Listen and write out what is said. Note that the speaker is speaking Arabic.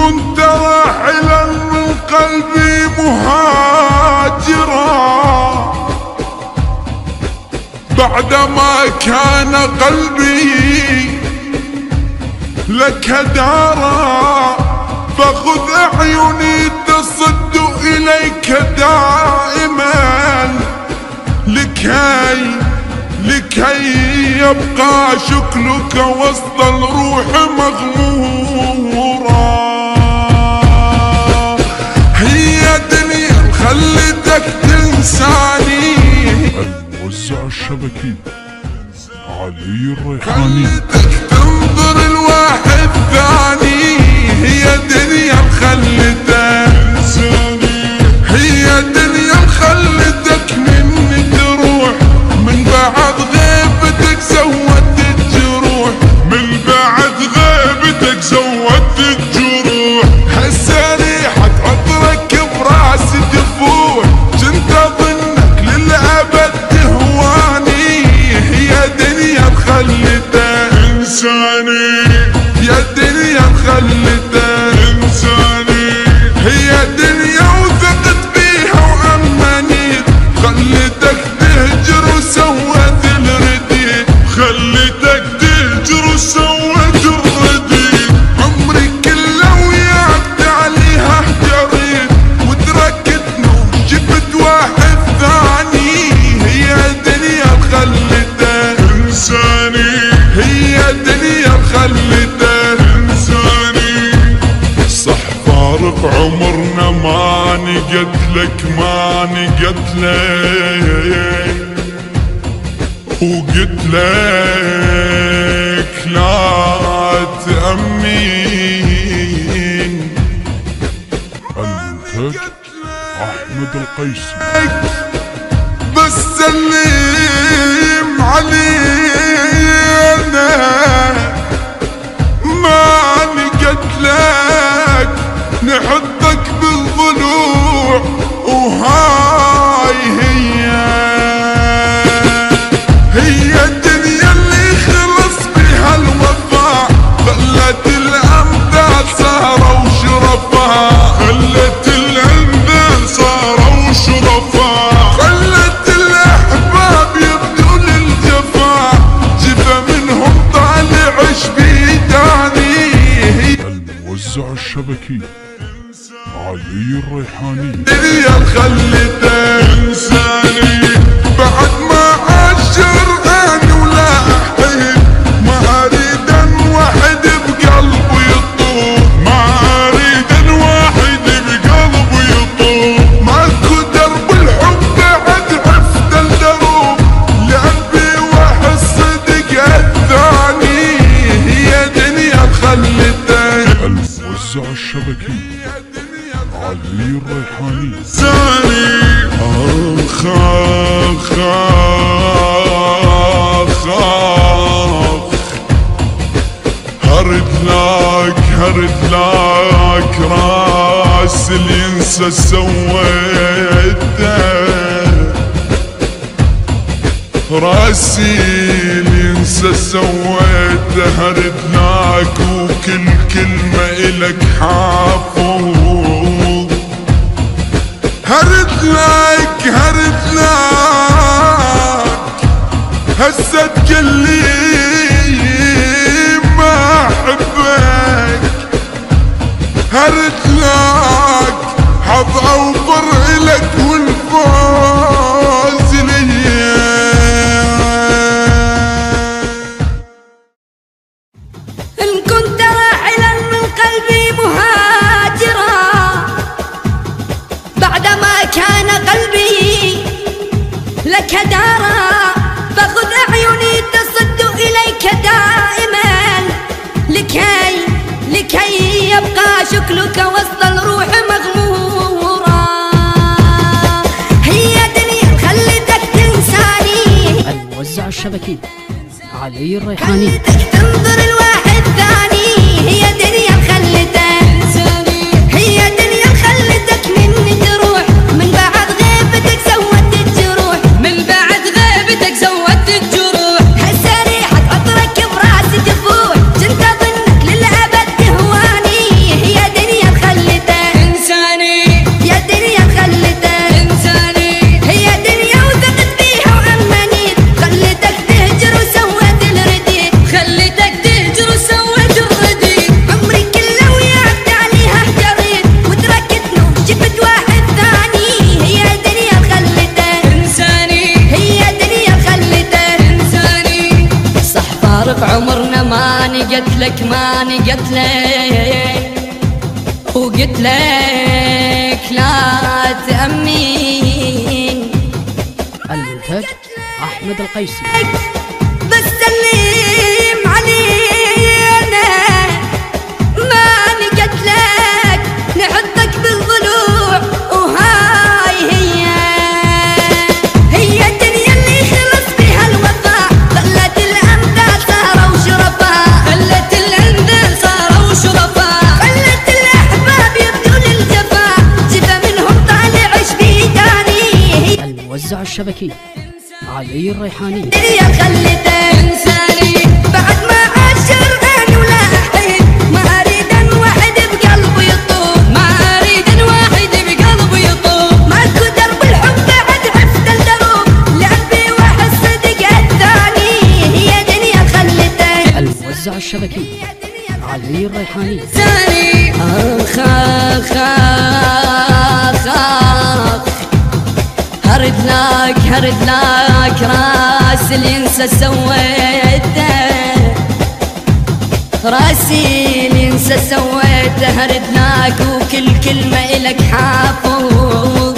كنت راحلا من قلبي مهاجرا بعدما كان قلبي لك دارا، فخذ أعيني تصد إليك دائما لكي يبقى شكلك وسط الروح مغمورا. هي دنيا خلتك تنساني. الموزع الشبكي علي الريحاني. خلتك تنظر الواحد ثاني. هي دنيا خلتك تنساني. هي دنيا خلتك مني تروح، من بعد غيبتك زودت الجروح، من بعد غيبتك زودت الجروح. هسه ريحة عطرك براسي تفوح، كنت اظنك للابد تهواني. هي دنيا خلتك انساني. يا دنيا خلتك انساني. هي دنيا وثقت بيها وامنيت، خلتك تهجر وسوت الرديد. خلتك تهجر وسوت الرديد. عمري كله وياك عليها احتريت، وتركتني وجبت واحد ثاني. هي دنيا خلتك انساني. هي دنيا خلتك انساني. صح فارق عمرنا ما نقتلك وقلت لك لا تأمين. المنتج أحمد القيسي. بس سلم علينا ما نقتلك، نحطك بالضلوع وهاي هي الدنيا اللي خلص بها الوفاء، خلت الأمثال صاروا شرفاء. خلت الأنذال صاروا شرفاء. خلت الأحباب يبدوا للجفاء، جفا منهم طالع شبيداني. الموزع الشبكي علي الريحاني. دنيا خلتك انساني. بعد ما عاشر انا ولا احب، ما اريد واحد بقلبه يطوف. ما اريد واحد بقلبه يطوف. ماكو درب الحب بعد عفت الدروب، لعبي واحد صدق الثاني. هي دنيا خلتك الموزع الشبكي علي الريحاني. انساني. آخ آخ آخ آخ. هرد لك راس اللي ينسى سويته. راسي اللي ينسى سويته. هرد لك وكل كلمة إلك حافظ. هرد لك هسه تقلي ما احبك. هرد لك حظ اوفر الك والفوز ليا. إن كنت راحلا من قلبي مهاجرا بعدما كان قلبي لك دارا، فخذ أعيني تصد إليك دائما لكي يبقى شكلك وسط الروح مغمورا. هي دنيا خلتك تنساني. الموزع الشبكي علي الريحاني. خلتك تنظر الواحد ثاني. هي دنيا خلتك تنساني. هي دنيا خلتك مني تروح، من بعد غيبتك زودت الجروح، من بعد غيبتك زودت الجروح. هسه ريحة عطرك براسي تفوح، كنت اظنك للأبد تهواني. هي دنيا لك ماني قتلك وقلت لك لا تأمين. المنتج أحمد القيسي. بس سلم علينا ماني قتلك نحطك بالضلوع وهاي هي الدنيا اللي خلص بها الوفاء. خلت الأمثال صاروا شرفاء خلت الأمثال صاروا شرفاء خلت الأحباب يبدوا للجفاء جفا منهم طالع شبيداني. الموزع الشبكي علي الريحاني. الدنيا خلته إنساني بعد ما عاشر أنا ولا أحيد ما أريد أن واحد بقلبه يطوف ما أريد أن واحد بقلبه يطوف ماكو درب الحب بعد عفت الدروب لعبي واحد صدق الثاني. هي دنيا خلته الموزع الشبكي علي الريحاني. إنساني آخ آخ آخ آخ هرد لك راس الينسى سويته راسي الينسى سويته هرد لك وكل كلمة إلك حافظ